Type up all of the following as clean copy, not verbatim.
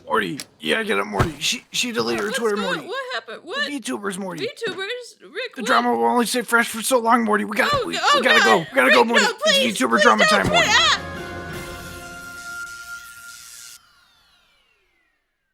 Morty, yeah, get up, Morty. She deleted her Twitter, Morty. What happened? What? The VTubers, Morty. VTubers? Rick, the drama will only stay fresh for so long, Morty. We gotta go. We gotta go, Morty. No, please, it's VTuber drama time, Morty.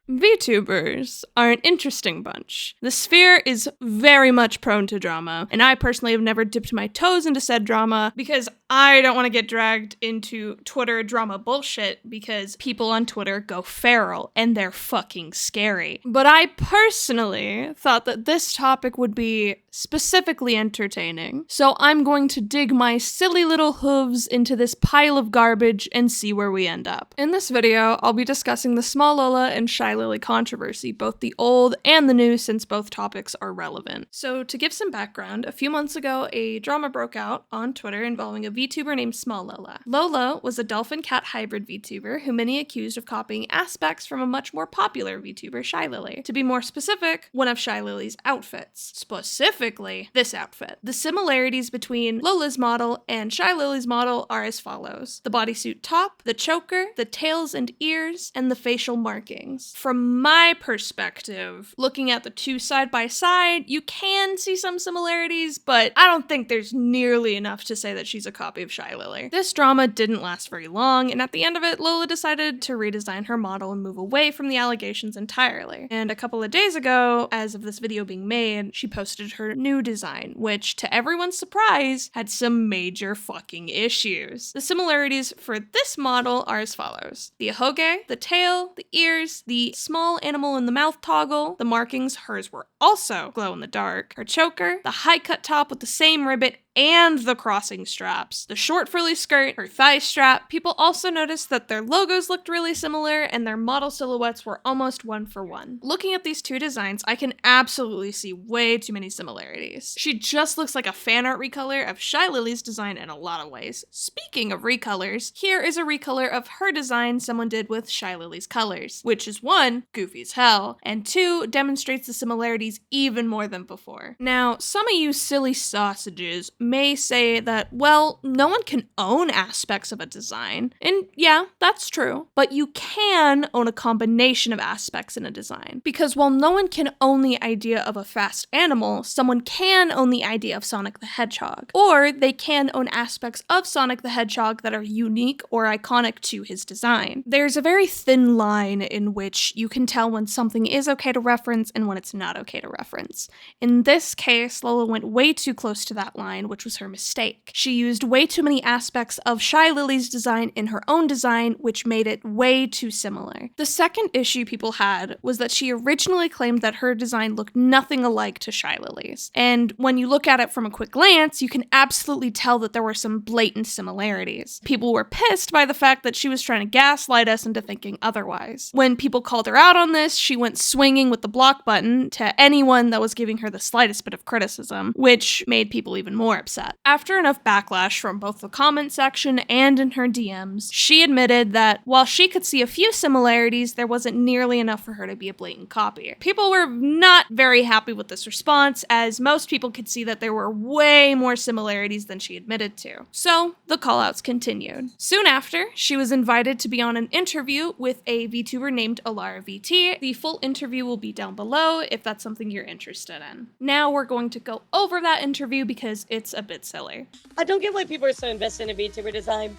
VTubers are an interesting bunch. The sphere is very much prone to drama, and I personally have never dipped my toes into said drama because I don't want to get dragged into Twitter drama bullshit because people on Twitter go feral and they're fucking scary. But I personally thought that this topic would be specifically entertaining, so I'm going to dig my silly little hooves into this pile of garbage and see where we end up. In this video, I'll be discussing the SmollolaVT and Shylily controversy, both the old and the new, since both topics are relevant. So to give some background, a few months ago, a drama broke out on Twitter involving a VTuber named SmollolaVT. Lola was a dolphin-cat hybrid VTuber who many accused of copying aspects from a much more popular VTuber, Shylily. To be more specific, one of Shylily's outfits. Specifically, this outfit. The similarities between Lola's model and Shylily's model are as follows: the bodysuit top, the choker, the tails and ears, and the facial markings. From my perspective, looking at the two side by side, you can see some similarities, but I don't think there's nearly enough to say that she's a copy of Shylily. This drama didn't last very long, and at the end of it, Lola decided to redesign her model and move away from the allegations entirely. And a couple of days ago, as of this video being made, she posted her new design, which, to everyone's surprise, had some major fucking issues. The similarities for this model are as follows: the ahoge, the tail, the ears, the small animal in the mouth toggle, the markings, hers were also glow in the dark, her choker, the high cut top with the same ribbit and the crossing straps, the short frilly skirt, her thigh strap. People also noticed that their logos looked really similar and their model silhouettes were almost one for one. Looking at these two designs, I can absolutely see way too many similarities. She just looks like a fan art recolor of Shylily's design in a lot of ways. Speaking of recolors, here is a recolor of her design someone did with Shylily's colors, which is one, goofy as hell, and two, demonstrates the similarities even more than before. Now, some of you silly sausages may say that, well, no one can own aspects of a design. And yeah, that's true. But you can own a combination of aspects in a design. Because while no one can own the idea of a fast animal, someone can own the idea of Sonic the Hedgehog. Or they can own aspects of Sonic the Hedgehog that are unique or iconic to his design. There's a very thin line in which you can tell when something is okay to reference and when it's not okay to reference. In this case, Lola went way too close to that line, which was her mistake. She used way too many aspects of Shylily's design in her own design, which made it way too similar. The second issue people had was that she originally claimed that her design looked nothing alike to Shylily's. And when you look at it from a quick glance, you can absolutely tell that there were some blatant similarities. People were pissed by the fact that she was trying to gaslight us into thinking otherwise. When people called her out on this, she went swinging with the block button to anyone that was giving her the slightest bit of criticism, which made people even more upset. After enough backlash from both the comment section and in her DMs, she admitted that while she could see a few similarities, there wasn't nearly enough for her to be a blatant copy. People were not very happy with this response, as most people could see that there were way more similarities than she admitted to. So, the callouts continued. Soon after, she was invited to be on an interview with a VTuber named AlaraVT. The full interview will be down below if that's something you're interested in. Now we're going to go over that interview because it's a bit silly. I don't get why people are so invested in VTuber design.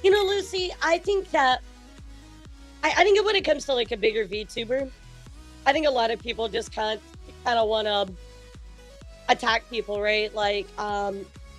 You know, Lucy, I think that I think when it comes to like a bigger VTuber, I think a lot of people just kind of want to attack people, right? Like,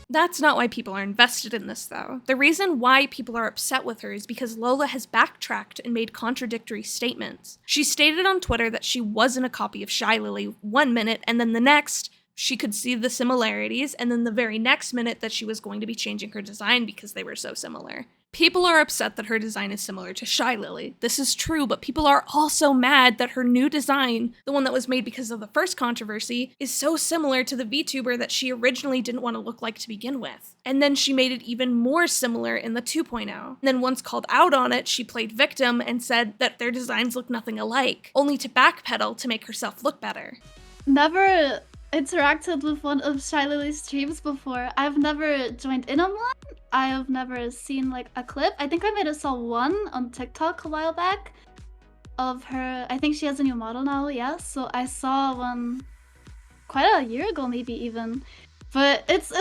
That's not why people are invested in this, though. The reason why people are upset with her is because Lola has backtracked and made contradictory statements. She stated on Twitter that she wasn't a copy of Shylily one minute, and then the next, she could see the similarities, and then the very next minute that she was going to be changing her design because they were so similar. People are upset that her design is similar to Shylily. This is true, but people are also mad that her new design, the one that was made because of the first controversy, is so similar to the VTuber that she originally didn't want to look like to begin with. And then she made it even more similar in the 2.0. And then once called out on it, she played victim and said that their designs look nothing alike, only to backpedal to make herself look better. Never interacted with one of Shylily's streams before. I've never joined in on one. I have never seen like a clip. I think I might have saw one on TikTok a while back. of her. I think she has a new model now, yes. So I saw one quite a year ago, maybe even. But it's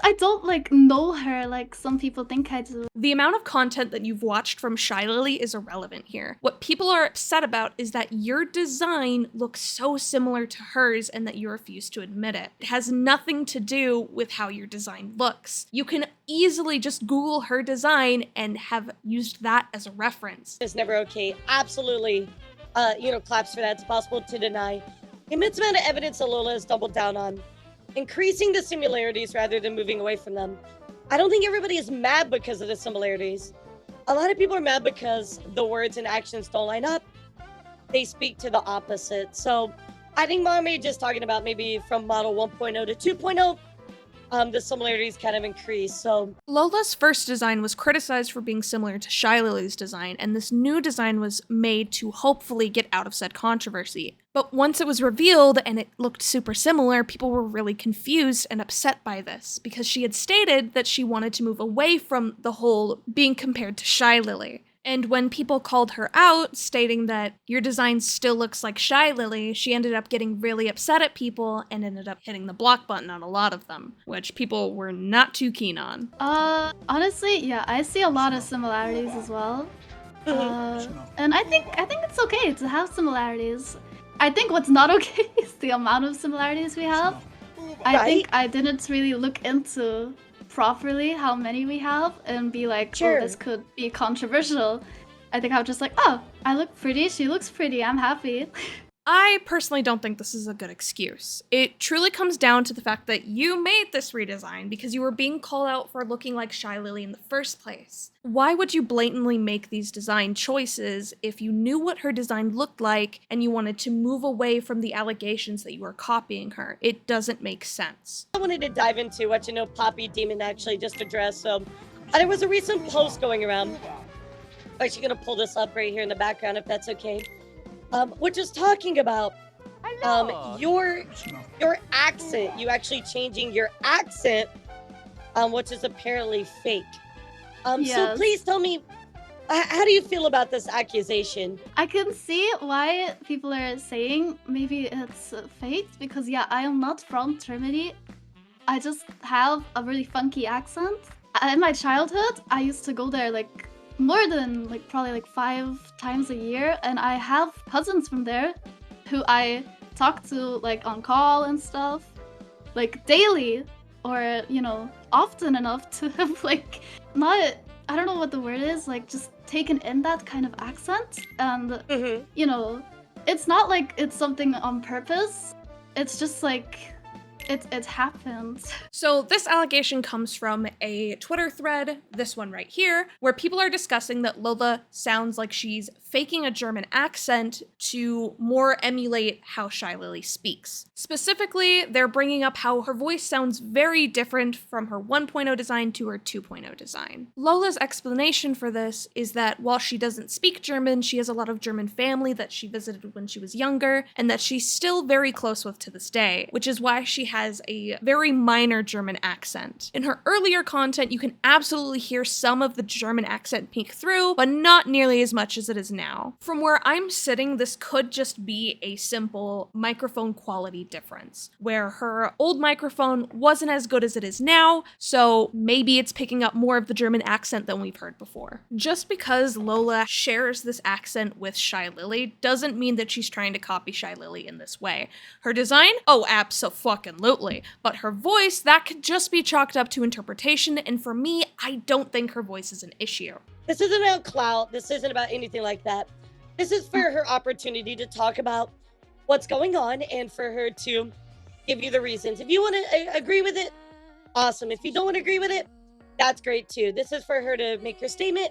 I don't like know her like some people think I do. The amount of content that you've watched from Shylily is irrelevant here. What people are upset about is that your design looks so similar to hers and that you refuse to admit it. It has nothing to do with how your design looks. You can easily just Google her design and have used that as a reference. It's never okay. Absolutely, claps for that. It's possible to deny. Immense amount of evidence that Lola has doubled down on. Increasing the similarities rather than moving away from them. I don't think everybody is mad because of the similarities. A lot of people are mad because the words and actions don't line up. They speak to the opposite. So I think Mommy just talking about maybe from model 1.0 to 2.0, the similarities kind of increase. So Lola's first design was criticized for being similar to Shylily's design, and this new design was made to hopefully get out of said controversy. But once it was revealed and it looked super similar, people were really confused and upset by this, because she had stated that she wanted to move away from the whole being compared to Shylily. And when people called her out, stating that your design still looks like Shylily, she ended up getting really upset at people and ended up hitting the block button on a lot of them, which people were not too keen on. Honestly, yeah, I see a lot of similarities as well. And I think it's okay to have similarities. I think what's not okay is the amount of similarities we have. I think I didn't really look into properly how many we have and be like, Sure. oh, this could be controversial. I think I was just like, oh, I look pretty, she looks pretty, I'm happy. I personally don't think this is a good excuse. It truly comes down to the fact that you made this redesign because you were being called out for looking like Shylily in the first place. Why would you blatantly make these design choices if you knew what her design looked like and you wanted to move away from the allegations that you were copying her? It doesn't make sense. I wanted to dive into what Poppy Demon actually just addressed. So there was a recent post going around. I'm actually going to pull this up right here in the background if that's okay. Which is talking about your accent. You actually changing your accent, which is apparently fake. Yes. So please tell me, how do you feel about this accusation? I can see why people are saying maybe it's fake, because yeah, I am not from Germany. I just have a really funky accent. In my childhood, I used to go there like more than probably 5 times a year, and I have cousins from there who I talk to on call and stuff daily, or often enough to have not, I don't know what the word is, just taken in that kind of accent. And it's not like it's something on purpose, it's just it happens. So this allegation comes from a Twitter thread, this one right here, where people are discussing that Lola sounds like she's faking a German accent to more emulate how Shylily speaks. Specifically, they're bringing up how her voice sounds very different from her 1.0 design to her 2.0 design. Lola's explanation for this is that while she doesn't speak German, she has a lot of German family that she visited when she was younger, and that she's still very close with to this day, which is why she has a very minor German accent. In her earlier content, you can absolutely hear some of the German accent peek through, but not nearly as much as it is now. From where I'm sitting, this could just be a simple microphone quality difference, where her old microphone wasn't as good as it is now, so maybe it's picking up more of the German accent than we've heard before. Just because Lola shares this accent with Shylily doesn't mean that she's trying to copy Shylily in this way. Her design? Oh, abso-fucking-lutely. But her voice, that could just be chalked up to interpretation, and for me, I don't think her voice is an issue. This isn't about clout. This isn't about anything like that. This is for her opportunity to talk about what's going on and for her to give you the reasons. If you want to agree with it, awesome. If you don't agree with it, that's great too. This is for her to make her statement.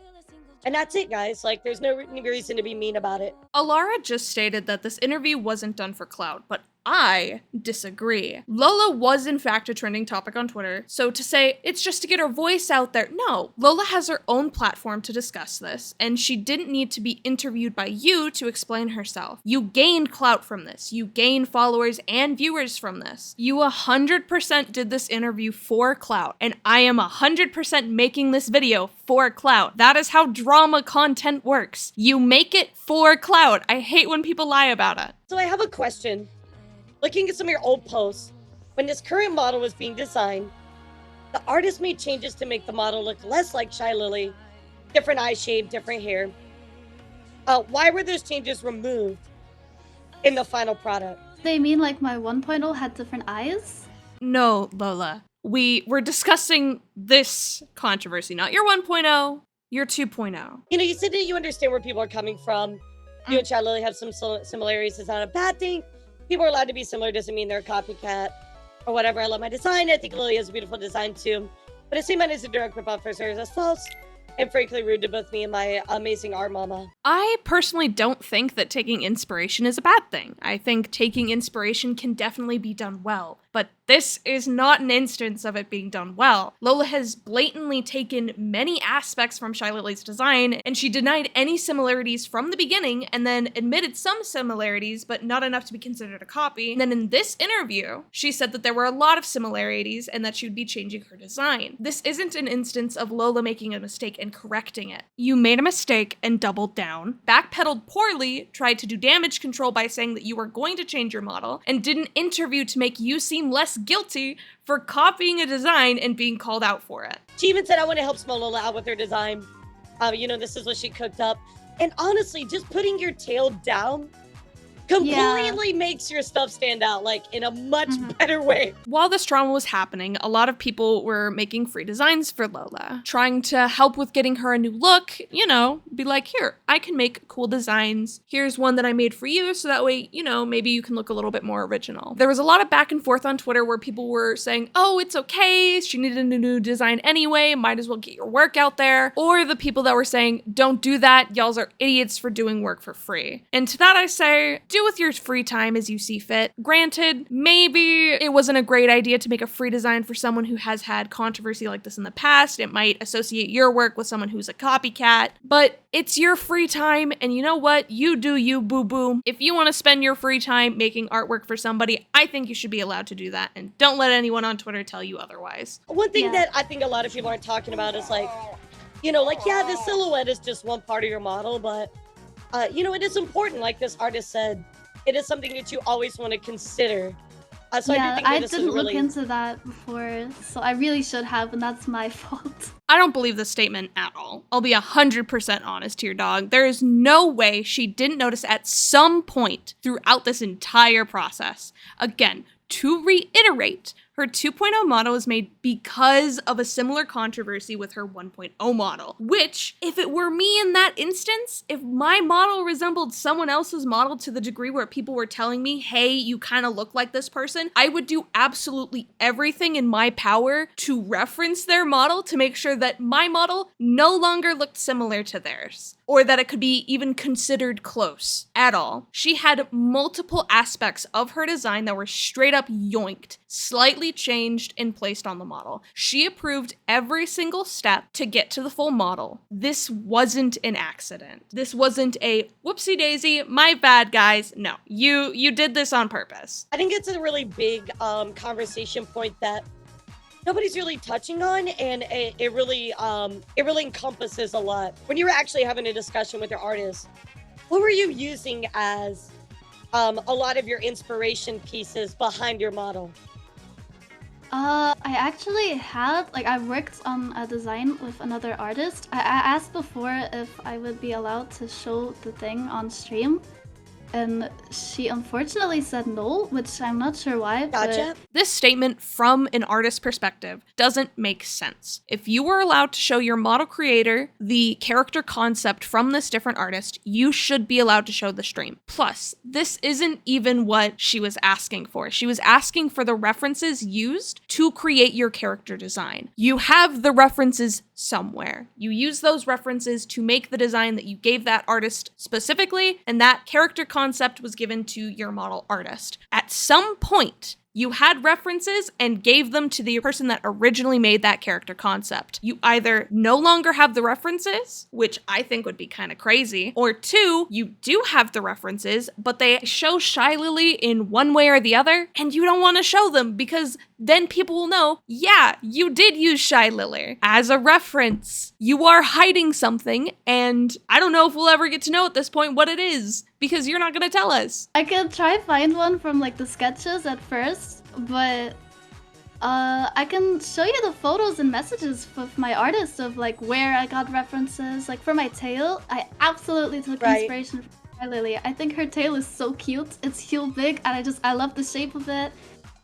And that's it, guys. There's no reason to be mean about it. Alara just stated that this interview wasn't done for clout, but I disagree. Lola was in fact a trending topic on Twitter, so to say it's just to get her voice out there, no. Lola has her own platform to discuss this, and she didn't need to be interviewed by you to explain herself. You gained clout from this. You gained followers and viewers from this. You 100% did this interview for clout, and I am 100% making this video for clout. That is how drama content works. You make it for clout. I hate when people lie about it. So I have a question. Looking at some of your old posts, when this current model was being designed, the artist made changes to make the model look less like Shylily, different eye shape, different hair. Why were those changes removed in the final product? They mean like my 1.0 had different eyes? No, Lola. We were discussing this controversy, not your 1.0, your 2.0. You know, you said that you understand where people are coming from. You and Shylily have some similarities. It's not a bad thing. People are allowed to be similar. Doesn't mean they're a copycat or whatever. I love my design. I think Lily has a beautiful design too. But it seemed as a direct ripoff for Sarah's as false and frankly rude to both me and my amazing art mama. I personally don't think that taking inspiration is a bad thing. I think taking inspiration can definitely be done well. But this is not an instance of it being done well. Lola has blatantly taken many aspects from Shylily's design, and she denied any similarities from the beginning, and then admitted some similarities, but not enough to be considered a copy. And then in this interview, she said that there were a lot of similarities and that she would be changing her design. This isn't an instance of Lola making a mistake and correcting it. You made a mistake and doubled down, backpedaled poorly, tried to do damage control by saying that you were going to change your model, and did an interview to make you seem less guilty for copying a design and being called out for it. She even said, I want to help Smollola out with her design. You know, this is what she cooked up. And honestly, just putting your tail down completely makes your stuff stand out, like, in a much better way. While this drama was happening, a lot of people were making free designs for Lola, trying to help with getting her a new look, you know, be like, here, I can make cool designs. Here's one that I made for you, so that way, you know, maybe you can look a little bit more original. There was a lot of back and forth on Twitter where people were saying, oh, it's okay, she needed a new design anyway, might as well get your work out there. Or the people that were saying, don't do that, y'all are idiots for doing work for free. And to that I say, do with your free time as you see fit. Granted, maybe it wasn't a great idea to make a free design for someone who has had controversy like this in the past. It might associate your work with someone who's a copycat, but it's your free time, and you know what? You do you, boo-boo. If you want to spend your free time making artwork for somebody, I think you should be allowed to do that, and don't let anyone on Twitter tell you otherwise. One thing that I think a lot of people aren't talking about is like, you know, like, yeah, the silhouette is just one part of your model, but you know, it is important, like this artist said. It is something that you always want to consider. So I didn't look into that before, so I really should have, and that's my fault. I don't believe this statement at all. I'll be 100% honest here, dog. There is no way she didn't notice at some point throughout this entire process. Again, to reiterate, her 2.0 model was made because of a similar controversy with her 1.0 model, which, if it were me in that instance, if my model resembled someone else's model to the degree where people were telling me, hey, you kind of look like this person, I would do absolutely everything in my power to reference their model to make sure that my model no longer looked similar to theirs, or that it could be even considered close at all. She had multiple aspects of her design that were straight up yoinked, slightly changed and placed on the model. She approved every single step to get to the full model. This wasn't an accident. This wasn't a whoopsie daisy, my bad guys. No, you did this on purpose. I think it's a really big conversation point that nobody's really touching on, and it really encompasses a lot. When you were actually having a discussion with your artist, what were you using as a lot of your inspiration pieces behind your model? I actually had, I worked on a design with another artist. I asked before if I would be allowed to show the thing on stream, and she unfortunately said no, which I'm not sure why. Gotcha. This statement from an artist's perspective doesn't make sense. If you were allowed to show your model creator the character concept from this different artist, you should be allowed to show the stream. Plus, this isn't even what she was asking for. She was asking for the references used to create your character design. You have the references somewhere. You use those references to make the design that you gave that artist specifically, and that character concept concept was given to your model artist. At some point, you had references and gave them to the person that originally made that character concept. You either no longer have the references, which I think would be kind of crazy, or two, you do have the references, but they show Shylily in one way or the other, and you don't want to show them because then people will know, yeah, you did use Shylily as a reference. You are hiding something, and I don't know if we'll ever get to know at this point what it is, because you're not gonna tell us. I could try find one from like the sketches at first, but I can show you the photos and messages of my artist of like where I got references. Like for my tail, I absolutely took inspiration from Shylily. I think her tail is so cute. It's heel big, and I love the shape of it.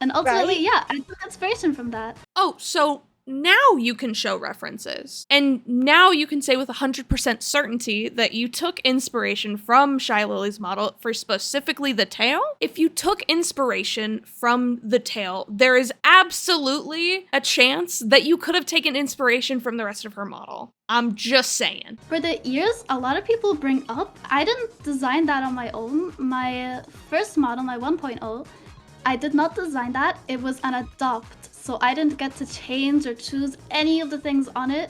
And ultimately, yeah, I took inspiration from that. Oh, so now you can show references. And now you can say with 100% certainty that you took inspiration from Shylily's model for specifically the tail. If you took inspiration from the tail, there is absolutely a chance that you could have taken inspiration from the rest of her model. I'm just saying. For the ears, a lot of people bring up, I didn't design that on my own. My first model, my 1.0, I did not design that. It was an adopt. So I didn't get to change or choose any of the things on it.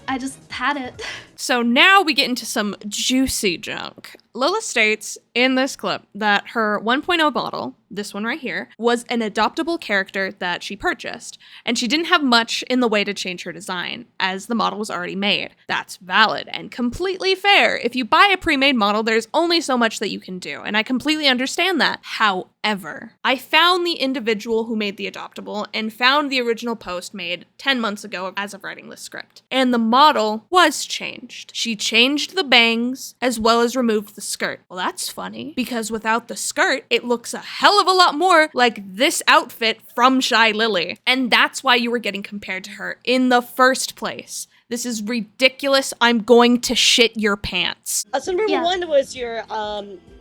I just had it. So now we get into some juicy junk. Lola states in this clip that her 1.0 model, this one right here, was an adoptable character that she purchased, and she didn't have much in the way to change her design, as the model was already made. That's valid and completely fair. If you buy a pre-made model, there's only so much that you can do, and I completely understand that. However, I found the individual who made the adoptable and found the original post made 10 months ago as of writing this script, and the model was changed. She changed the bangs as well as removed the skirt. Well, that's funny, because without the skirt, it looks a hell of a lot more like this outfit from Shylily. And that's why you were getting compared to her in the first place. This is ridiculous. I'm going to shit your pants. So number one was your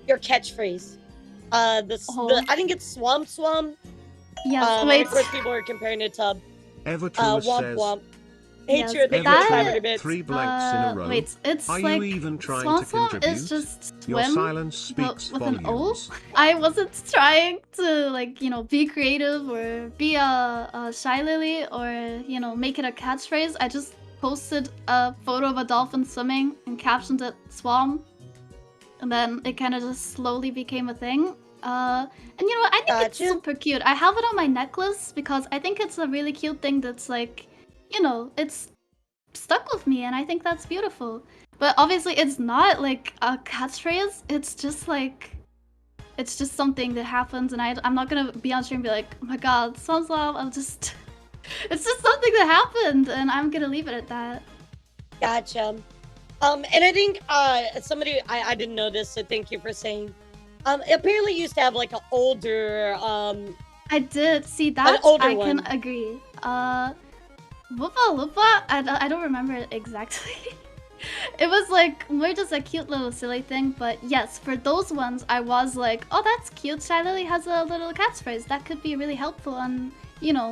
catchphrase. I think it's swamp. Yes, wait. Of course, people are comparing it to Evertour womp says, womp. Yes, Hatred, they that- covered a bit. 3 blanks in a row. Wait, it's Are like you even trying Swamp to Swamp contribute? is just Your swim, silence but speaks with an O. volumes. I wasn't trying to like, be creative or be a Shylily or, make it a catchphrase. I just posted a photo of a dolphin swimming and captioned it Swam. And then it kind of just slowly became a thing. And I think it's super cute. I have it on my necklace because I think it's a really cute thing that's like, it's stuck with me, and I think that's beautiful. But obviously it's not like a catchphrase. It's just something that happens, and I'm not gonna be on stream and be like, oh my god, SpongeBob, it's just something that happened, and I'm gonna leave it at that. Gotcha. And I think somebody, I didn't know this, so thank you for saying. Apparently you used to have like an older I did see that. I can agree. Lupa, I don't remember it exactly. It was like more just a cute little silly thing, but yes, for those ones I was like, oh, that's cute. Shylily has a little catchphrase that could be really helpful on,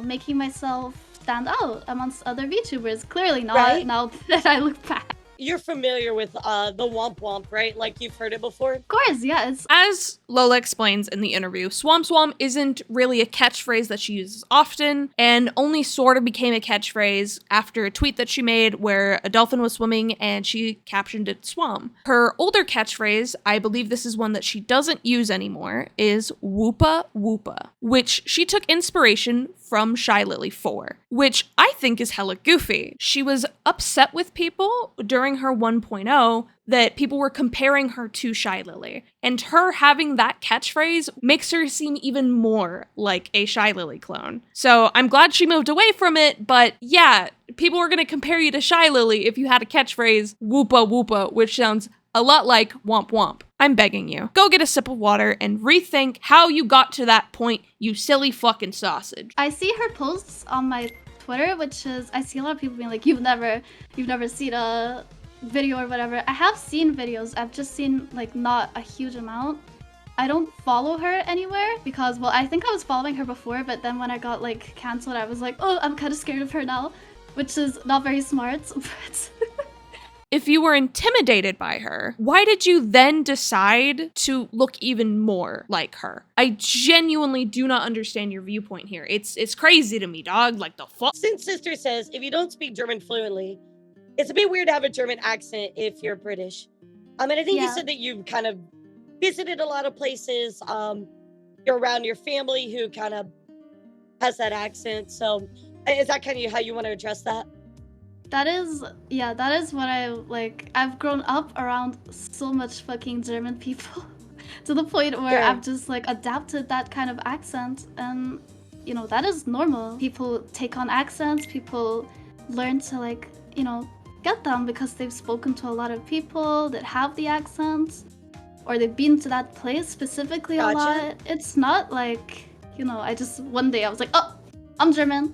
making myself stand out amongst other VTubers. Clearly not, now that I look back. You're familiar with the womp womp, right? Like you've heard it before? Of course, yeah. As Lola explains in the interview, Swamp Swam isn't really a catchphrase that she uses often, and only sort of became a catchphrase after a tweet that she made where a dolphin was swimming and she captioned it Swam. Her older catchphrase, I believe this is one that she doesn't use anymore, is Whoopa Whoopa, which she took inspiration from Shylily for, which I think is hella goofy. She was upset with people during her 1.0 that people were comparing her to Shylily, and her having that catchphrase makes her seem even more like a Shylily clone. So I'm glad she moved away from it, but yeah, people were gonna compare you to Shylily if you had a catchphrase Whoopa Whoopa, which sounds a lot like womp womp. I'm begging you, go get a sip of water and rethink how you got to that point, you silly fucking sausage. I see her posts on my Twitter, which is, I see a lot of people being like, you've never seen a video or whatever. I have seen videos, I've just seen like not a huge amount. I don't follow her anywhere because, well, I think I was following her before, but then when I got like cancelled, I was like, oh, I'm kind of scared of her now, which is not very smart, but... If you were intimidated by her, why did you then decide to look even more like her? I genuinely do not understand your viewpoint here. It's crazy to me, dog. Like, the fuck? Since Sister says, if you don't speak German fluently, it's a bit weird to have a German accent if you're British. And I think you said that you've kind of visited a lot of places. You're around your family who kind of has that accent. So is that kind of how you want to address that? That is what I like. I've grown up around so much fucking German people to the point where I've just like adapted that kind of accent. And, you know, that is normal. People take on accents, people learn to like, you know, get them because they've spoken to a lot of people that have the accents, or they've been to that place specifically a lot. It's not like, you know, one day I was like, oh, I'm German.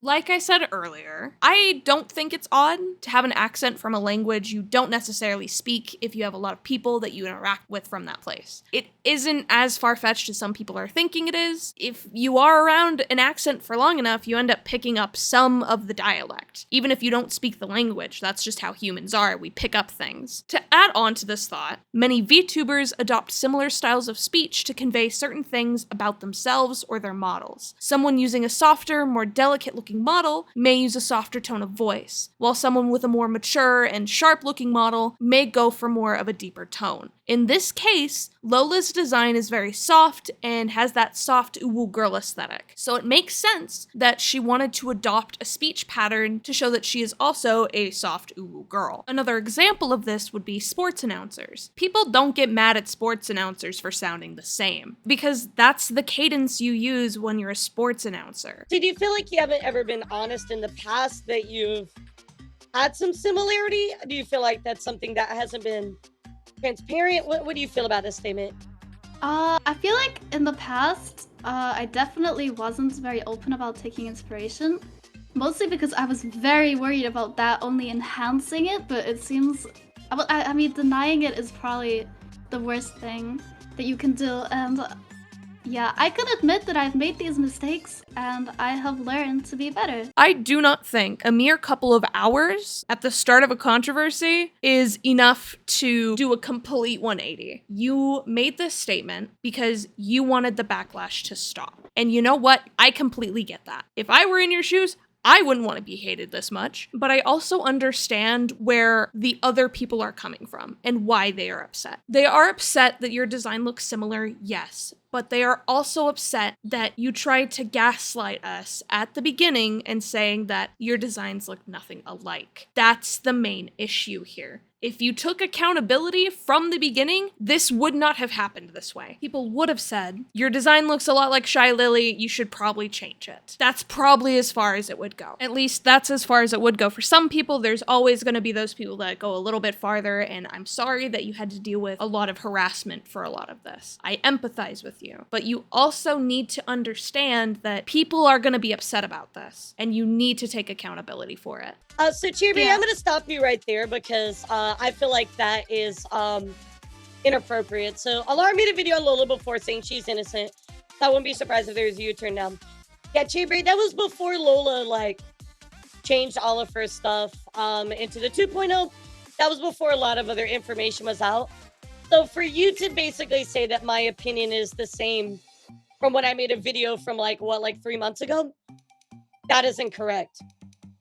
Like I said earlier, I don't think it's odd to have an accent from a language you don't necessarily speak if you have a lot of people that you interact with from that place. It isn't as far-fetched as some people are thinking it is. If you are around an accent for long enough, you end up picking up some of the dialect. Even if you don't speak the language, that's just how humans are. We pick up things. To add on to this thought, many VTubers adopt similar styles of speech to convey certain things about themselves or their models. Someone using a softer, more delicate-looking model may use a softer tone of voice, while someone with a more mature and sharp-looking model may go for more of a deeper tone. In this case, Lola's design is very soft and has that soft uwu girl aesthetic, so it makes sense that she wanted to adopt a speech pattern to show that she is also a soft uwu girl. Another example of this would be sports announcers. People don't get mad at sports announcers for sounding the same, because that's the cadence you use when you're a sports announcer. So do you feel like you haven't ever been honest in the past that you've had some similarity? Do you feel like that's something that hasn't been transparent? What do you feel about this statement? I feel like in the past, I definitely wasn't very open about taking inspiration. Mostly because I was very worried about that only enhancing it, but it seems... I mean, denying it is probably the worst thing that you can do, and... yeah, I can admit that I've made these mistakes, and I have learned to be better. I do not think a mere couple of hours at the start of a controversy is enough to do a complete 180. You made this statement because you wanted the backlash to stop. And you know what? I completely get that. If I were in your shoes, I wouldn't want to be hated this much, but I also understand where the other people are coming from and why they are upset. They are upset that your design looks similar, yes, but they are also upset that you tried to gaslight us at the beginning and saying that your designs look nothing alike. That's the main issue here. If you took accountability from the beginning, this would not have happened this way. People would have said, your design looks a lot like Shylily, you should probably change it. That's probably as far as it would go. At least that's as far as it would go for some people. There's always going to be those people that go a little bit farther, and I'm sorry that you had to deal with a lot of harassment for a lot of this. I empathize with you, but you also need to understand that people are going to be upset about this, and you need to take accountability for it. So Cheery, I'm going to stop you right there because I feel like that is inappropriate. So Alara made a video on Lola before saying she's innocent. So I wouldn't be surprised if there was a U-turn now. Yeah, Cheery, that was before Lola like changed all of her stuff into the 2.0. That was before a lot of other information was out. So for you to basically say that my opinion is the same from when I made a video from like 3 months ago, that is incorrect.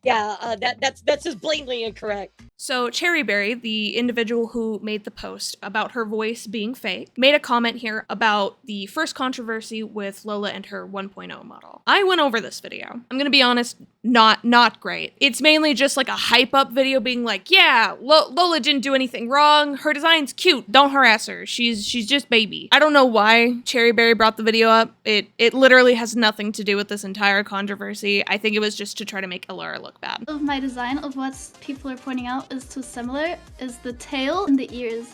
Yeah, that's just blatantly incorrect. So Cherryberry, the individual who made the post about her voice being fake, made a comment here about the first controversy with Lola and her 1.0 model. I went over this video. I'm gonna be honest, not great. It's mainly just like a hype up video being like, yeah, Lola didn't do anything wrong. Her design's cute. Don't harass her. She's just baby. I don't know why Cherryberry brought the video up. It literally has nothing to do with this entire controversy. I think it was just to try to make Alara look bad. Of my design, of what people are pointing out is too similar, is the tail and the ears.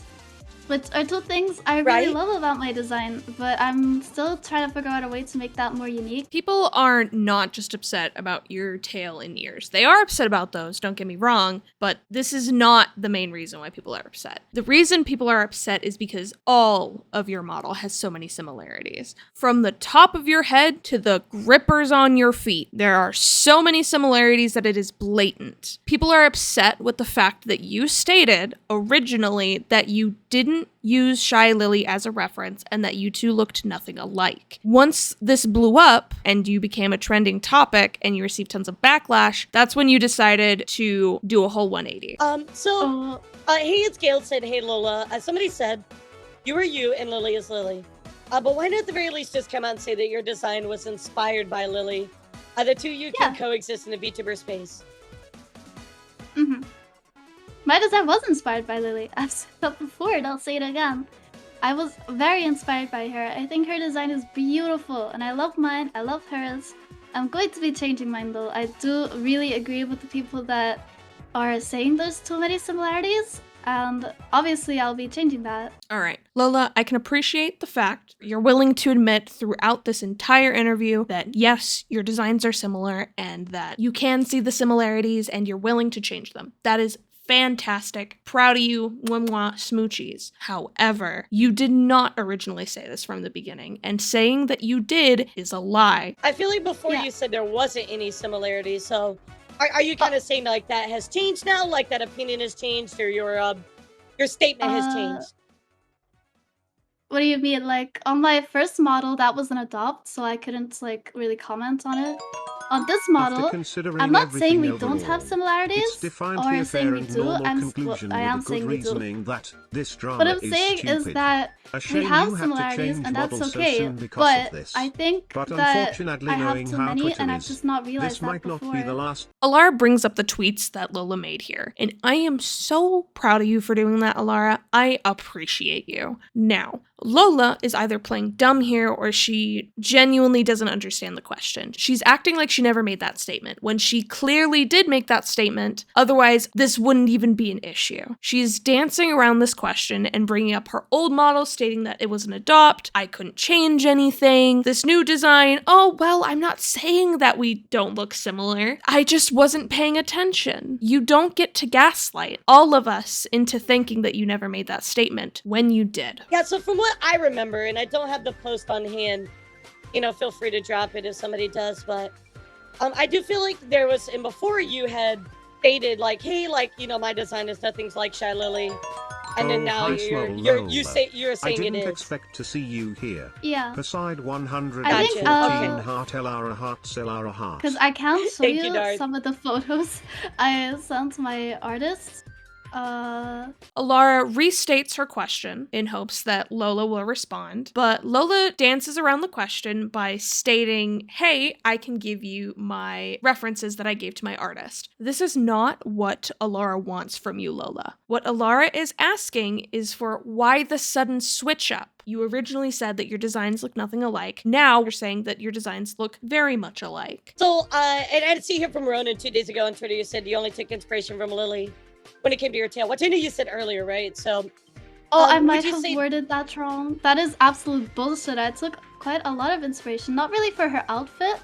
which are two things I really Right. love about my design, but I'm still trying to figure out a way to make that more unique. People are not just upset about your tail and ears. They are upset about those, don't get me wrong, but this is not the main reason why people are upset. The reason people are upset is because all of your model has so many similarities. From the top of your head to the grippers on your feet, there are so many similarities that it is blatant. People are upset with the fact that you stated originally that you didn't use Shylily as a reference and that you two looked nothing alike. Once this blew up and you became a trending topic and you received tons of backlash, that's when you decided to do a whole 180. Hey, it's Gail said, hey, Lola. Somebody said, you are you and Lily is Lily. But why not at the very least just come out and say that your design was inspired by Lily? The two of you can coexist in the VTuber space. Mm-hmm. My design was inspired by Lily. I've said that before and I'll say it again. I was very inspired by her. I think her design is beautiful and I love mine. I love hers. I'm going to be changing mine though. I do really agree with the people that are saying there's too many similarities. And obviously I'll be changing that. All right. Lola, I can appreciate the fact you're willing to admit throughout this entire interview that yes, your designs are similar and that you can see the similarities and you're willing to change them. That is fantastic. Proud of you, mwah, smoochies. However, you did not originally say this from the beginning, and saying that you did is a lie. I feel like before you said there wasn't any similarities, so are you kind of saying like that has changed now, like that opinion has changed, or your statement has changed? What do you mean? Like on my first model, that was an adopt, so I couldn't like really comment on it. On this model, I'm not saying we don't have similarities or saying we do. I am saying we do. What I'm saying is that we have similarities and that's okay, but I think that I have too many and I've just not realized that before. Alara brings up the tweets that Lola made here, and I am so proud of you for doing that, Alara. I appreciate you. Now, Lola is either playing dumb here or she genuinely doesn't understand the question. She's acting like she never made that statement when she clearly did make that statement. Otherwise, this wouldn't even be an issue. She's dancing around this question and bringing up her old model, stating that it was an adopt. I couldn't change anything. This new design. Oh, well, I'm not saying that we don't look similar. I just wasn't paying attention. You don't get to gaslight all of us into thinking that you never made that statement when you did. Yeah, so from what I remember, and I don't have the post on hand, feel free to drop it if somebody does, but I do feel like there was, and before you had stated like, hey, like, my design is nothing's like Shylily, and then now you're saying it is. I didn't expect to see you here. Yeah. Beside 114 I think, heart Alara hearts Alara heart. Because I can't show Thank you, you some of the photos I sent my artists. Alara restates her question in hopes that Lola will respond, but Lola dances around the question by stating, hey, I can give you my references that I gave to my artist. This is not what Alara wants from you, Lola. What Alara is asking is for why the sudden switch up. You originally said that your designs look nothing alike. Now you're saying that your designs look very much alike. So, and I see here from Ronan 2 days ago on Twitter, you said you only took inspiration from Lily when it came to your tail, which I know you said earlier, right? So, I might have worded that wrong. That is absolute bullshit. I took quite a lot of inspiration, not really for her outfit.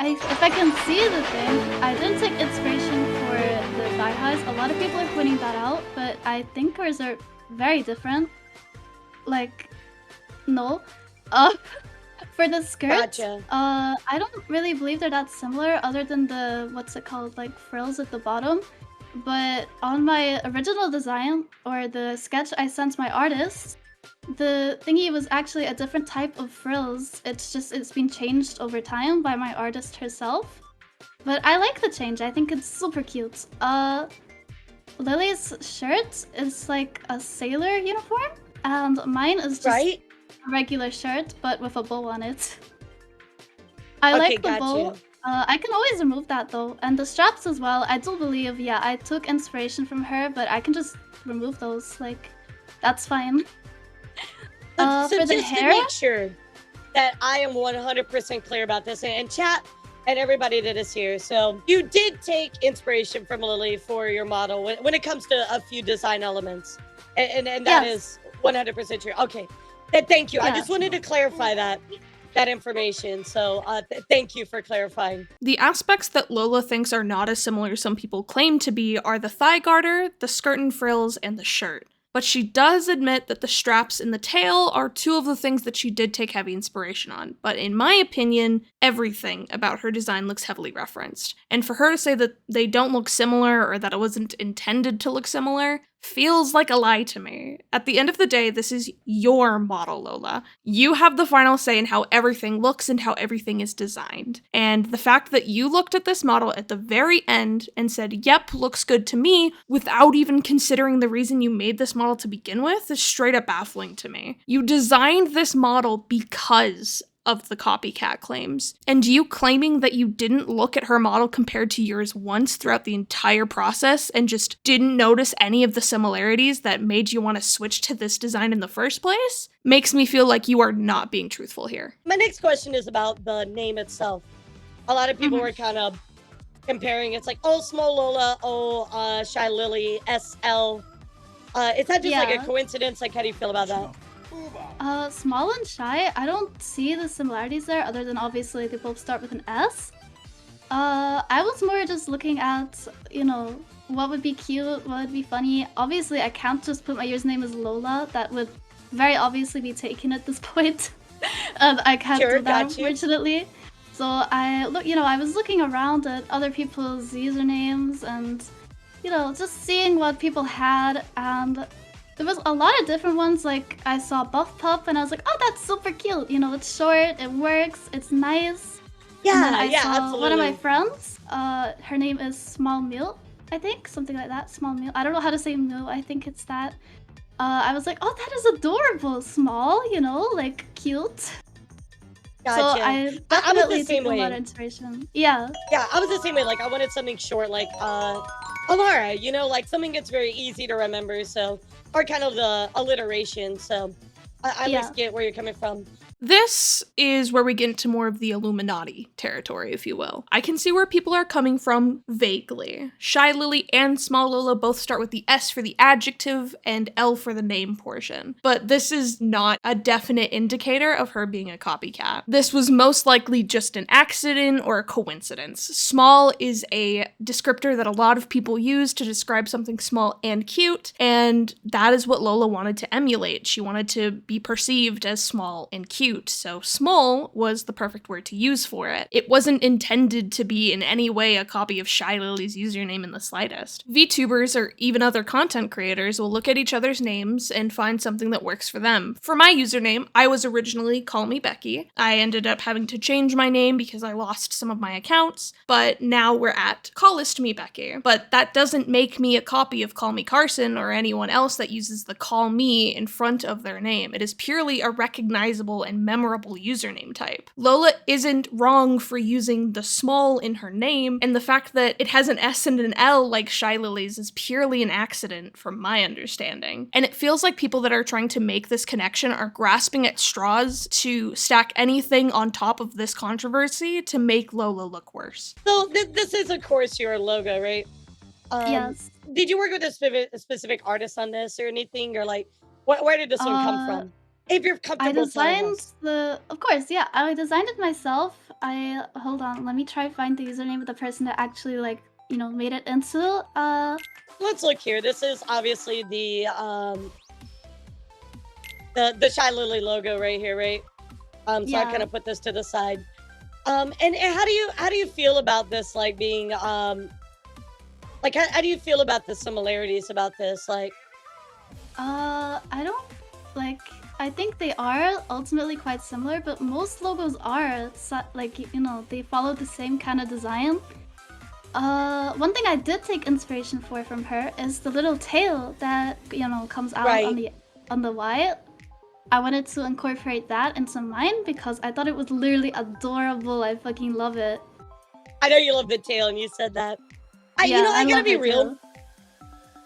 If I can see the thing, I didn't take inspiration for the thigh highs. A lot of people are pointing that out, but I think hers are very different. Like, no. For the skirts, Gotcha. I don't really believe they're that similar, other than the, what's it called, like frills at the bottom. But on my original design, or the sketch I sent my artist, the thingy was actually a different type of frills. It's been changed over time by my artist herself. But I like the change. I think it's super cute. Lily's shirt is like a sailor uniform, and mine is just a regular shirt, but with a bow on it. I like the bow. I can always remove that though, and the straps as well. I do believe, yeah, I took inspiration from her, but I can just remove those. Like, that's fine. So for the just hair, to make sure that I am 100% clear about this, and chat and everybody that is here. So you did take inspiration from Lily for your model when it comes to a few design elements, and that is 100% true. Okay. Thank you. I just wanted to clarify that information. So thank you for clarifying. The aspects that Lola thinks are not as similar as some people claim to be are the thigh garter, the skirt and frills, and the shirt. But she does admit that the straps and the tail are two of the things that she did take heavy inspiration on. But in my opinion, everything about her design looks heavily referenced. And for her to say that they don't look similar or that it wasn't intended to look similar feels like a lie to me. At the end of the day, this is your model, Lola. You have the final say in how everything looks and how everything is designed. And the fact that you looked at this model at the very end and said, yep, looks good to me, without even considering the reason you made this model to begin with is straight up baffling to me. You designed this model because of the copycat claims. And you claiming that you didn't look at her model compared to yours once throughout the entire process and just didn't notice any of the similarities that made you want to switch to this design in the first place makes me feel like you are not being truthful here. My next question is about the name itself. A lot of people were kind of comparing. It's like, oh, SmollolaVT, oh, Shylily, SL. Is that just like a coincidence? Like, how do you feel about that? Small and Shy, I don't see the similarities there other than obviously they both start with an S. I was more just looking at, you know, what would be cute, what would be funny. Obviously, I can't just put my username as Lola. That would very obviously be taken at this point. And I can't do that, unfortunately. So I was looking around at other people's usernames and, you know, just seeing what people had, and there was a lot of different ones. Like, I saw Buff Pup and I was like, oh, that's super cute. You know, it's short, it works, it's nice. Yeah, and then I saw absolutely. one of my friends, her name is Small Meal, I think, something like that, Small Meal. I don't know how to say Meal, I think it's that. I was like, oh, that is adorable, small, you know, like, cute. Gotcha. So I definitely took a lot of inspiration. Yeah. Yeah, I was the same way. Like, I wanted something short, like, Alara, you know, like something that's very easy to remember, so, or kind of the alliteration, so I at least get where you're coming from. This is where we get into more of the Illuminati territory, if you will. I can see where people are coming from vaguely. Shylily and Small Lola both start with the S for the adjective and L for the name portion. But this is not a definite indicator of her being a copycat. This was most likely just an accident or a coincidence. Small is a descriptor that a lot of people use to describe something small and cute, and that is what Lola wanted to emulate. She wanted to be perceived as small and cute. So small was the perfect word to use for it. It wasn't intended to be in any way a copy of Shylily's username in the slightest. VTubers or even other content creators will look at each other's names and find something that works for them. For my username, I was originally CallMeBekky. I ended up having to change my name because I lost some of my accounts, but now we're at CallestMeBekky. But that doesn't make me a copy of Call Me Carson or anyone else that uses the call me in front of their name. It is purely a recognizable and memorable username type. Lola isn't wrong for using the small in her name, and the fact that it has an S and an L like Shylily's is purely an accident from my understanding. And it feels like people that are trying to make this connection are grasping at straws to stack anything on top of this controversy to make Lola look worse. So this is, of course, your logo, right? Yes. Did you work with a specific artist on this or anything, or like, where did this one come from? If you're comfortable. I designed of course, yeah, I designed it myself. Hold on, let me try to find the username of the person that actually, like, you know, made it into, Let's look here. This is obviously the Shylily logo right here, right? So I kind of put this to the side. And how do you feel about this, like, being, like, how do you feel about the similarities about this, like? I don't, like, I think they are ultimately quite similar, but most logos are, like, you know, they follow the same kind of design. One thing I did take inspiration from her is the little tail that, you know, comes out on the Y. I wanted to incorporate that into mine because I thought it was literally adorable. I fucking love it. I know you love the tail, and you said that. I gotta be real.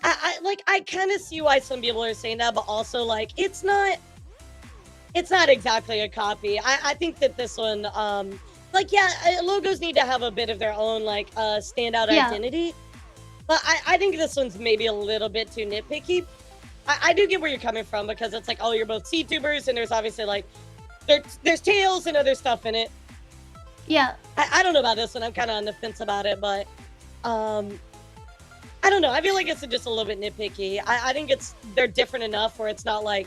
I kind of see why some people are saying that, but also, like, it's not exactly a copy. I think that this one, like, yeah, logos need to have a bit of their own, like, standout identity. But I think this one's maybe a little bit too nitpicky. I do get where you're coming from, because it's like, oh, you're both CTubers, and there's obviously like there's tails and other stuff in it. Yeah. I don't know about this one. I'm kind of on the fence about it, but I don't know. I feel like it's just a little bit nitpicky. I think they're different enough where it's not like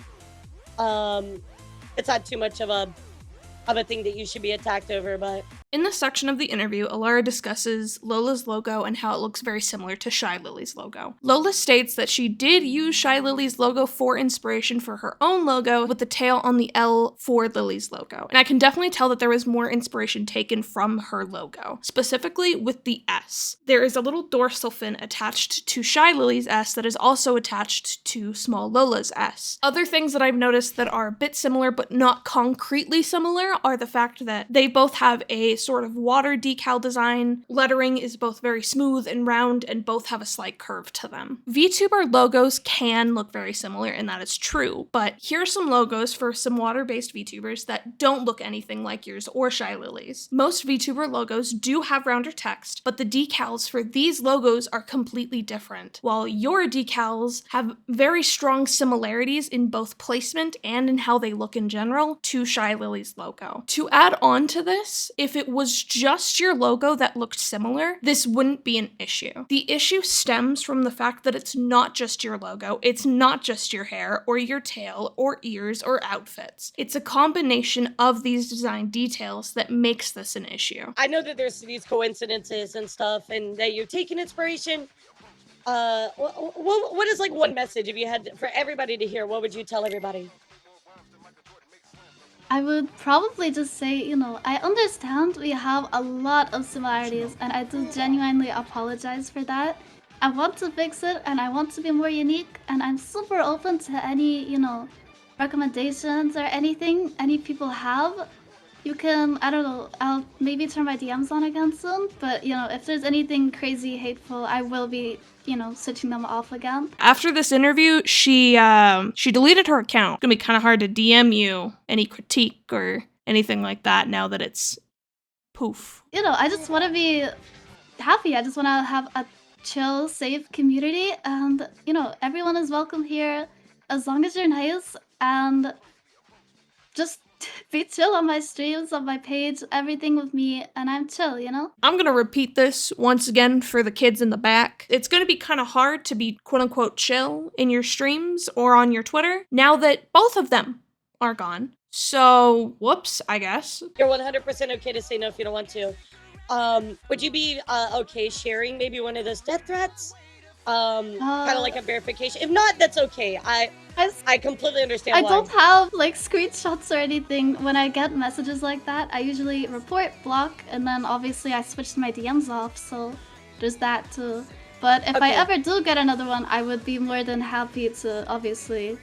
it's not too much of a thing that you should be attacked over, but. In this section of the interview, Alara discusses Lola's logo and how it looks very similar to Shylily's logo. Lola states that she did use Shylily's logo for inspiration for her own logo, with the tail on the L for Lily's logo. And I can definitely tell that there was more inspiration taken from her logo, specifically with the S. There is a little dorsal fin attached to Shylily's S that is also attached to SmollolaVT's S. Other things that I've noticed that are a bit similar but not concretely similar are the fact that they both have a sort of water decal design. Lettering is both very smooth and round, and both have a slight curve to them. VTuber logos can look very similar, and that is true, but here are some logos for some water-based VTubers that don't look anything like yours or Shylily's. Most VTuber logos do have rounder text, but the decals for these logos are completely different, while your decals have very strong similarities in both placement and in how they look in general to Shylily's logo. To add on to this, if it was just your logo that looked similar, this wouldn't be an issue. The issue stems from the fact that it's not just your logo, it's not just your hair or your tail or ears or outfits. It's a combination of these design details that makes this an issue. I know that there's these coincidences and stuff, and that you're taking inspiration. What is like one message, if you had for everybody to hear, what would you tell everybody? I would probably just say, I understand we have a lot of similarities, and I do genuinely apologize for that. I want to fix it, and I want to be more unique, and I'm super open to any, recommendations or anything any people have. You can, I don't know, I'll maybe turn my DMs on again soon, but, if there's anything crazy hateful, I will be, switching them off again. After this interview, she deleted her account. It's gonna be kind of hard to DM you any critique or anything like that now that it's poof. I just want to be happy. I just want to have a chill, safe community, and, everyone is welcome here as long as you're nice, and just be chill on my streams, on my page, everything with me, and I'm chill, I'm gonna repeat this once again for the kids in the back. It's gonna be kind of hard to be quote-unquote chill in your streams or on your Twitter now that both of them are gone. So, whoops, I guess. You're 100% okay to say no if you don't want to. Would you be okay sharing maybe one of those death threats? Kind of like a verification. If not, that's okay. I completely understand I why. don't have like screenshots or anything. When I get messages like that, I usually report, block, and then obviously I switched my DMs off, so there's that too. But if I ever do get another one, I would be more than happy to obviously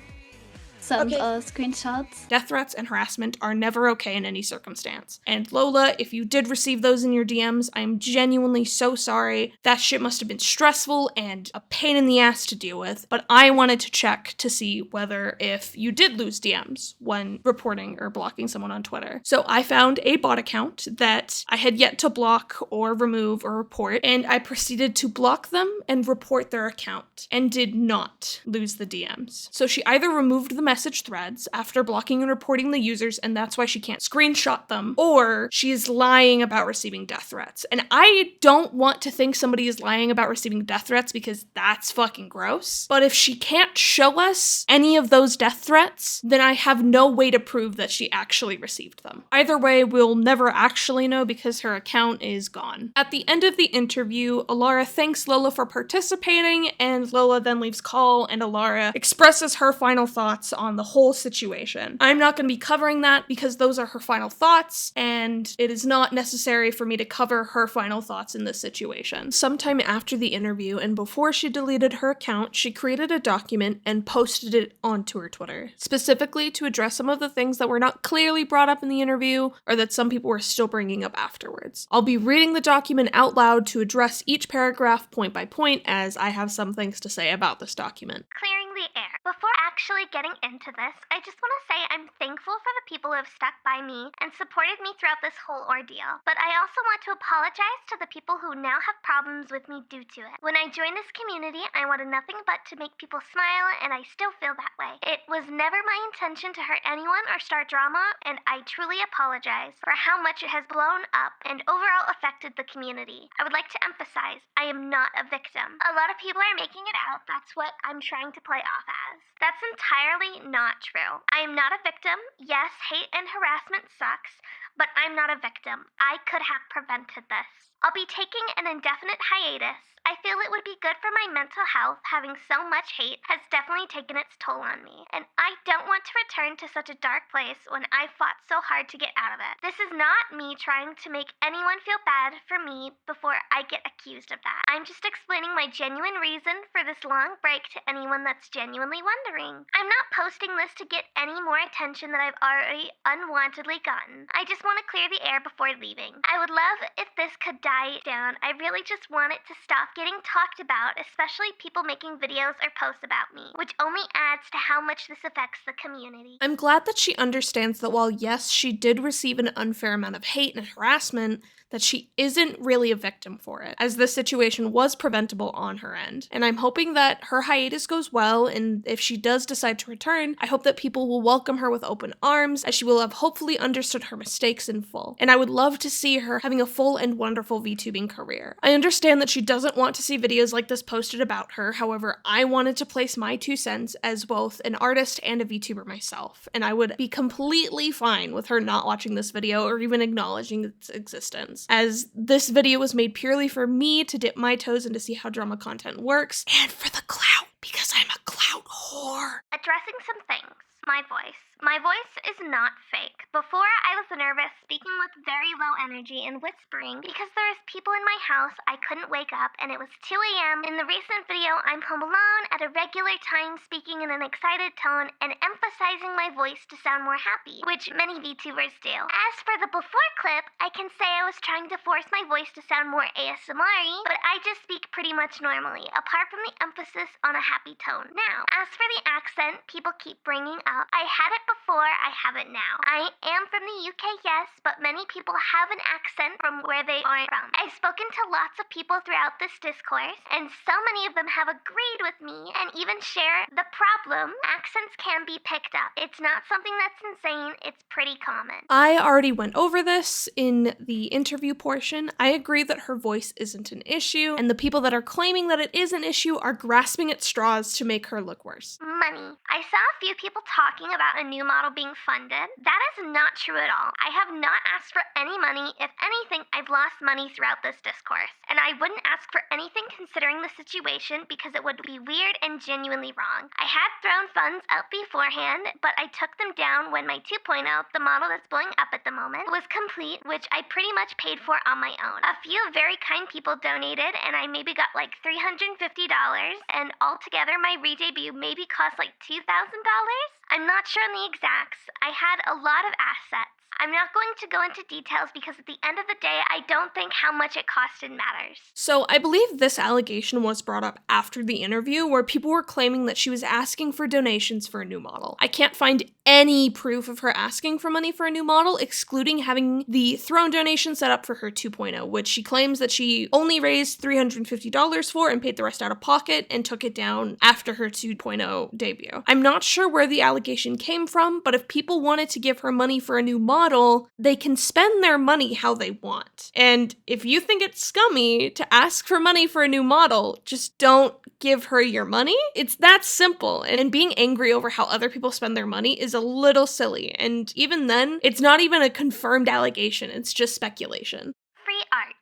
send screenshots. Death threats and harassment are never okay in any circumstance. And Lola, if you did receive those in your DMs, I'm genuinely so sorry. That shit must have been stressful and a pain in the ass to deal with, but I wanted to check to see whether if you did lose DMs when reporting or blocking someone on Twitter. So I found a bot account that I had yet to block or remove or report, and I proceeded to block them and report their account, and did not lose the DMs. So she either removed the message threads after blocking and reporting the users, and that's why she can't screenshot them, or she is lying about receiving death threats. And I don't want to think somebody is lying about receiving death threats because that's fucking gross. But if she can't show us any of those death threats, then I have no way to prove that she actually received them. Either way, we'll never actually know because her account is gone. At the end of the interview, Alara thanks Lola for participating, and Lola then leaves call, and Alara expresses her final thoughts on the whole situation. I'm not going to be covering that because those are her final thoughts, and it is not necessary for me to cover her final thoughts in this situation. Sometime after the interview and before she deleted her account, she created a document and posted it onto her Twitter, specifically to address some of the things that were not clearly brought up in the interview or that some people were still bringing up afterwards. I'll be reading the document out loud to address each paragraph point by point, as I have some things to say about this document. Clearing the air. Before actually getting into this, I just want to say I'm thankful for the people who have stuck by me and supported me throughout this whole ordeal. But I also want to apologize to the people who now have problems with me due to it. When I joined this community, I wanted nothing but to make people smile, and I still feel that way. It was never my intention to hurt anyone or start drama, and I truly apologize for how much it has blown up and overall affected the community. I would like to emphasize, I am not a victim. A lot of people are making it out that's what I'm trying to play off as. That's entirely not true. I am not a victim. Yes, hate and harassment sucks, but I'm not a victim. I could have prevented this. I'll be taking an indefinite hiatus. I feel it would be good for my mental health. Having so much hate has definitely taken its toll on me, and I don't want to return to such a dark place when I fought so hard to get out of it. This is not me trying to make anyone feel bad for me before I get accused of that. I'm just explaining my genuine reason for this long break to anyone that's genuinely wondering. I'm not posting this to get any more attention that I've already unwantedly gotten. I just want to clear the air before leaving. I would love if this could die down. I really just want it to stop getting talked about, especially people making videos or posts about me, which only adds to how much this affects the community. I'm glad that she understands that while yes, she did receive an unfair amount of hate and harassment, that she isn't really a victim for it, as the situation was preventable on her end. And I'm hoping that her hiatus goes well, and if she does decide to return, I hope that people will welcome her with open arms, as she will have hopefully understood her mistakes in full. And I would love to see her having a full and wonderful VTubing career. I understand that she doesn't want to see videos like this posted about her, however, I wanted to place my 2 cents as both an artist and a VTuber myself, and I would be completely fine with her not watching this video or even acknowledging its existence, as this video was made purely for me to dip my toes in to see how drama content works, and for the clout, because I'm a clout whore. Addressing some things. My voice. My voice is not fake. Before, I was nervous, speaking with very low energy and whispering because there is people in my house. I couldn't wake up, and it was 2 a.m. In the recent video, I'm home alone at a regular time, speaking in an excited tone and emphasizing my voice to sound more happy, which many VTubers do. As for the before clip, I can say I was trying to force my voice to sound more ASMR-y, but I just speak pretty much normally, apart from the emphasis on a happy tone. Now, as for the accent people keep bringing up, I had it before, I have it now. I am from the UK, yes, but many people have an accent from where they are from. I've spoken to lots of people throughout this discourse, and so many of them have agreed with me and even share the problem. Accents can be picked up. It's not something that's insane, it's pretty common. I already went over this in the interview portion. I agree that her voice isn't an issue, and the people that are claiming that it is an issue are grasping at straws to make her look worse. Money. I saw a few people talking about a new model being funded. That is not true at all. I have not asked for any money. If anything, I've lost money throughout this discourse. And I wouldn't ask for anything considering the situation because it would be weird and genuinely wrong. I had thrown funds out beforehand, but I took them down when my 2.0, the model that's blowing up at the moment, was complete, which I pretty much paid for on my own. A few very kind people donated, and I maybe got like $350, and altogether my re-debut maybe cost like $2,000? I'm not sure on the exacts. I had a lot of assets. I'm not going to go into details because at the end of the day, I don't think how much it costed matters. So I believe this allegation was brought up after the interview, where people were claiming that she was asking for donations for a new model. I can't find any proof of her asking for money for a new model, excluding having the throne donation set up for her 2.0, which she claims that she only raised $350 for and paid the rest out of pocket and took it down after her 2.0 debut. I'm not sure where the allegation came from, but if people wanted to give her money for a new model, they can spend their money how they want. And if you think it's scummy to ask for money for a new model, just don't give her your money. It's that simple. And being angry over how other people spend their money is a little silly. And even then, it's not even a confirmed allegation, it's just speculation. Free art.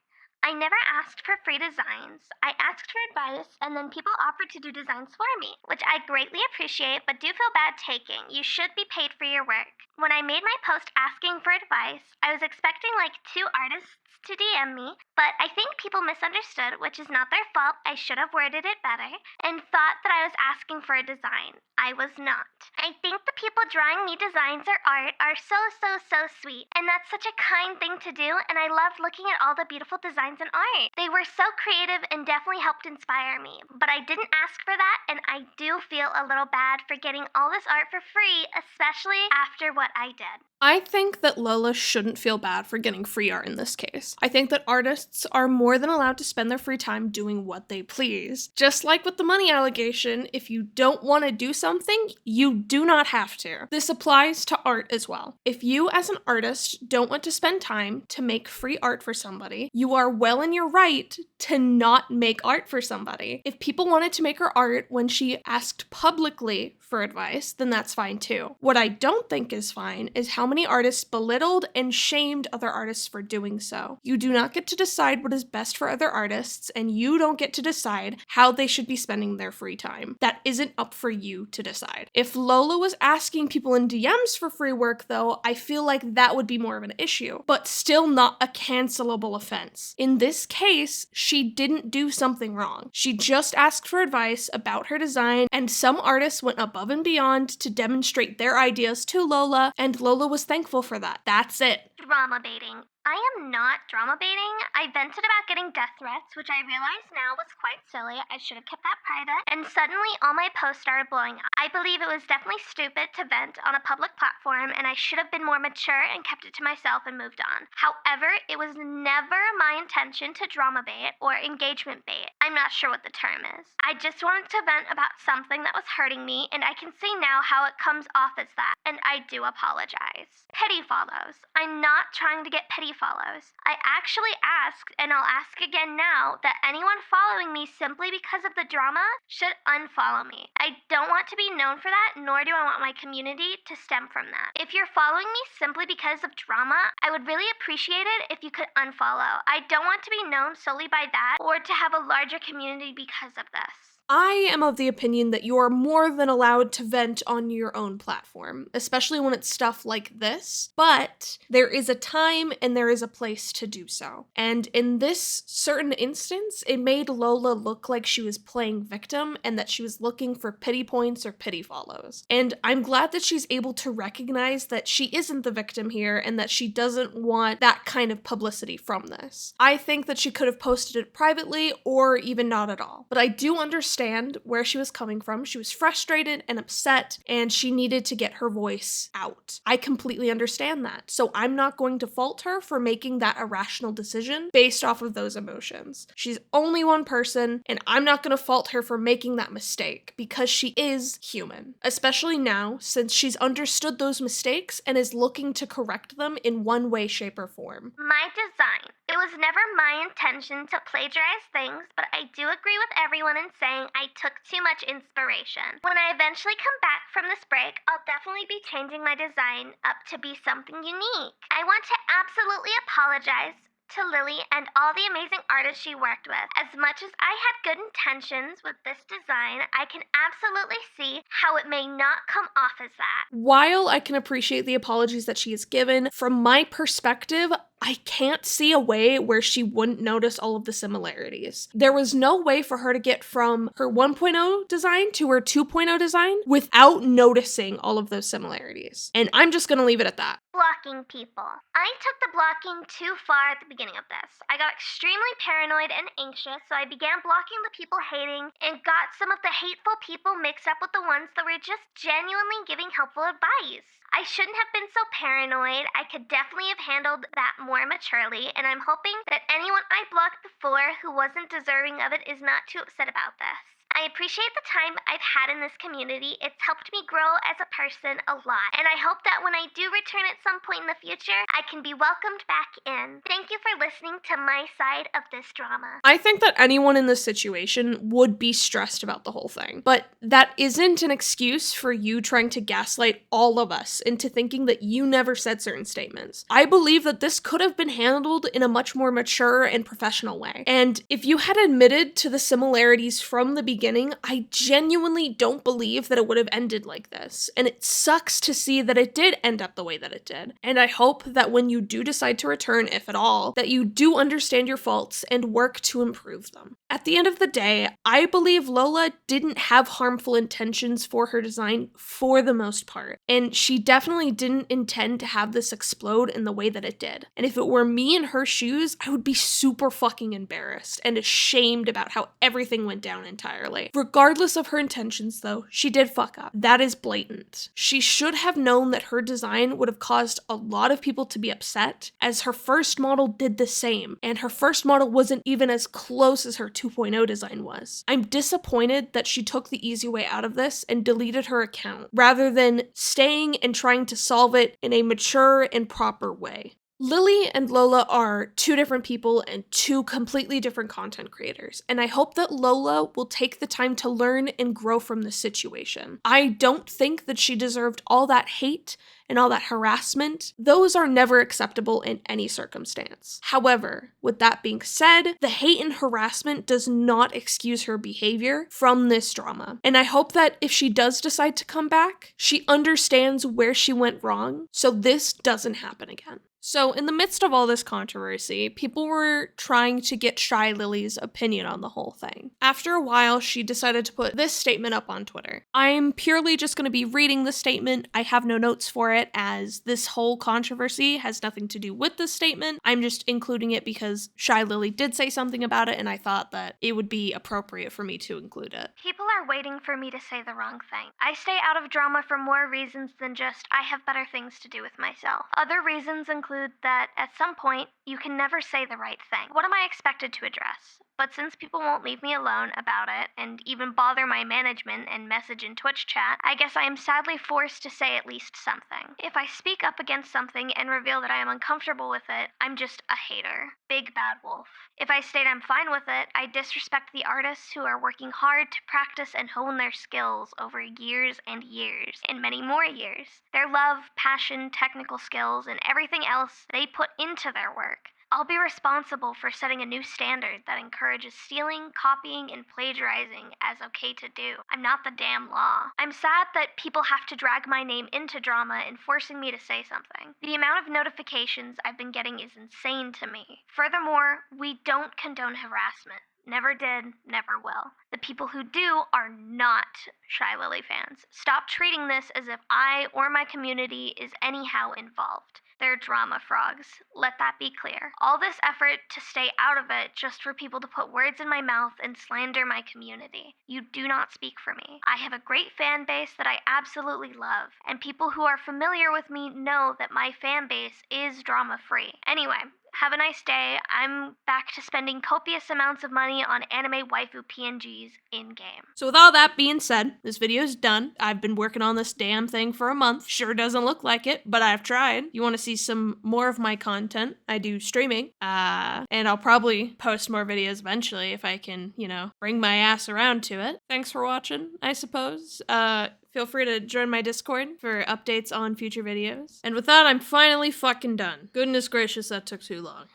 I never asked for free designs. I asked for advice, and then people offered to do designs for me, which I greatly appreciate, but do feel bad taking. You should be paid for your work. When I made my post asking for advice, I was expecting like 2 artists to DM me, but I think people misunderstood, which is not their fault. I should have worded it better, and thought that I was asking for a design. I was not. I think the people drawing me designs or art are so sweet, and that's such a kind thing to do, and I loved looking at all the beautiful designs and art. They were so creative and definitely helped inspire me, but I didn't ask for that, and I do feel a little bad for getting all this art for free, especially after what I did. I think that Lola shouldn't feel bad for getting free art in this case. I think that artists are more than allowed to spend their free time doing what they please. Just like with the money allegation, if you don't want to do something, you do not have to. This applies to art as well. If you as an artist don't want to spend time to make free art for somebody, you are well in your right to not make art for somebody. If people wanted to make her art when she asked publicly for advice, then that's fine too. What I don't think is fine is how many artists belittled and shamed other artists for doing so. You do not get to decide what is best for other artists, and you don't get to decide how they should be spending their free time. That isn't up for you to decide. If Lola was asking people in DMs for free work, though, I feel like that would be more of an issue, but still not a cancelable offense. In this case, she didn't do something wrong. She just asked for advice about her design, and some artists went above and beyond to demonstrate their ideas to Lola, and Lola was thankful for that. That's it. Drama baiting. I am not drama baiting. I vented about getting death threats, which I realize now was quite silly. I should have kept that private. And suddenly all my posts started blowing up. I believe it was definitely stupid to vent on a public platform, and I should have been more mature and kept it to myself and moved on. However, it was never my intention to drama bait or engagement bait. I'm not sure what the term is. I just wanted to vent about something that was hurting me, and I can see now how it comes off as that, and I do apologize. Pity follows. I'm not trying to get pity follows. I actually asked, and I'll ask again now, that anyone following me simply because of the drama should unfollow me. I don't want to be known for that, nor do I want my community to stem from that. If you're following me simply because of drama, I would really appreciate it if you could unfollow. I don't want to be known solely by that, or to have a larger community because of this. I am of the opinion that you are more than allowed to vent on your own platform, especially when it's stuff like this, but there is a time and there is a place to do so. And in this certain instance, it made Lola look like she was playing victim and that she was looking for pity points or pity follows. And I'm glad that she's able to recognize that she isn't the victim here and that she doesn't want that kind of publicity from this. I think that she could have posted it privately or even not at all, but I do understand where she was coming from. She was frustrated and upset, and she needed to get her voice out. I completely understand that. So I'm not going to fault her for making that irrational decision based off of those emotions. She's only one person, and I'm not going to fault her for making that mistake because she is human, especially now since she's understood those mistakes and is looking to correct them in one way, shape, or form. My design. It was never my intention to plagiarize things, but I do agree with everyone in saying I took too much inspiration. When I eventually come back from this break, I'll definitely be changing my design up to be something unique. I want to absolutely apologize to Lily and all the amazing artists she worked with. As much as I had good intentions with this design, I can absolutely see how it may not come off as that. While I can appreciate the apologies that she has given, from my perspective, I can't see a way where she wouldn't notice all of the similarities. There was no way for her to get from her 1.0 design to her 2.0 design without noticing all of those similarities. And I'm just gonna leave it at that. Blocking people. I took the blocking too far at the beginning of this. I got extremely paranoid and anxious, so I began blocking the people hating and got some of the hateful people mixed up with the ones that were just genuinely giving helpful advice. I shouldn't have been so paranoid. I could definitely have handled that more maturely, and I'm hoping that anyone I blocked before who wasn't deserving of it is not too upset about this. I appreciate the time I've had in this community. It's helped me grow as a person a lot, and I hope that when I do return at some point in the future, I can be welcomed back in. Thank you for listening to my side of this drama. I think that anyone in this situation would be stressed about the whole thing, but that isn't an excuse for you trying to gaslight all of us into thinking that you never said certain statements. I believe that this could have been handled in a much more mature and professional way, and if you had admitted to the similarities from the beginning, beginning, I genuinely don't believe that it would have ended like this. And it sucks to see that it did end up the way that it did. And I hope that when you do decide to return, if at all, that you do understand your faults and work to improve them. At the end of the day, I believe Lola didn't have harmful intentions for her design for the most part. And she definitely didn't intend to have this explode in the way that it did. And if it were me in her shoes, I would be super fucking embarrassed and ashamed about how everything went down entirely. Regardless of her intentions though, she did fuck up. That is blatant. She should have known that her design would have caused a lot of people to be upset, as her first model did the same, and her first model wasn't even as close as her 2.0 design was. I'm disappointed that she took the easy way out of this and deleted her account, rather than staying and trying to solve it in a mature and proper way. Lily and Lola are two different people and two completely different content creators, and I hope that Lola will take the time to learn and grow from this situation. I don't think that she deserved all that hate and all that harassment. Those are never acceptable in any circumstance. However, with that being said, the hate and harassment does not excuse her behavior from this drama. And I hope that if she does decide to come back, she understands where she went wrong, so this doesn't happen again. So in the midst of all this controversy, people were trying to get Shylily's opinion on the whole thing. After a while, she decided to put this statement up on Twitter. I'm purely just going to be reading the statement. I have no notes for it, as this whole controversy has nothing to do with this statement. I'm just including it because Shylily did say something about it, and I thought that it would be appropriate for me to include it. People are waiting for me to say the wrong thing. I stay out of drama for more reasons than just I have better things to do with myself. Other reasons include that at some point, you can never say the right thing. What am I expected to address? But since people won't leave me alone about it, and even bother my management and message in Twitch chat, I guess I am sadly forced to say at least something. If I speak up against something and reveal that I am uncomfortable with it, I'm just a hater. Big bad wolf. If I state I'm fine with it, I disrespect the artists who are working hard to practice and hone their skills over years and years, and many more years. Their love, passion, technical skills, and everything else they put into their work. I'll be responsible for setting a new standard that encourages stealing, copying, and plagiarizing as okay to do. I'm not the damn law. I'm sad that people have to drag my name into drama and forcing me to say something. The amount of notifications I've been getting is insane to me. Furthermore, we don't condone harassment. Never did, never will. The people who do are not Shylily fans. Stop treating this as if I or my community is anyhow involved. They're drama frogs. Let that be clear. All this effort to stay out of it just for people to put words in my mouth and slander my community. You do not speak for me. I have a great fan base that I absolutely love, and people who are familiar with me know that my fan base is drama-free. Anyway, have a nice day. I'm back to spending copious amounts of money on anime waifu PNGs in-game. So with all that being said, this video is done. I've been working on this damn thing for a month. Sure doesn't look like it, but I've tried. You want to see some more of my content? I do streaming. And I'll probably post more videos eventually if I can, bring my ass around to it. Thanks for watching, I suppose. Feel free to join my Discord for updates on future videos. And with that, I'm finally fucking done. Goodness gracious, that took too long.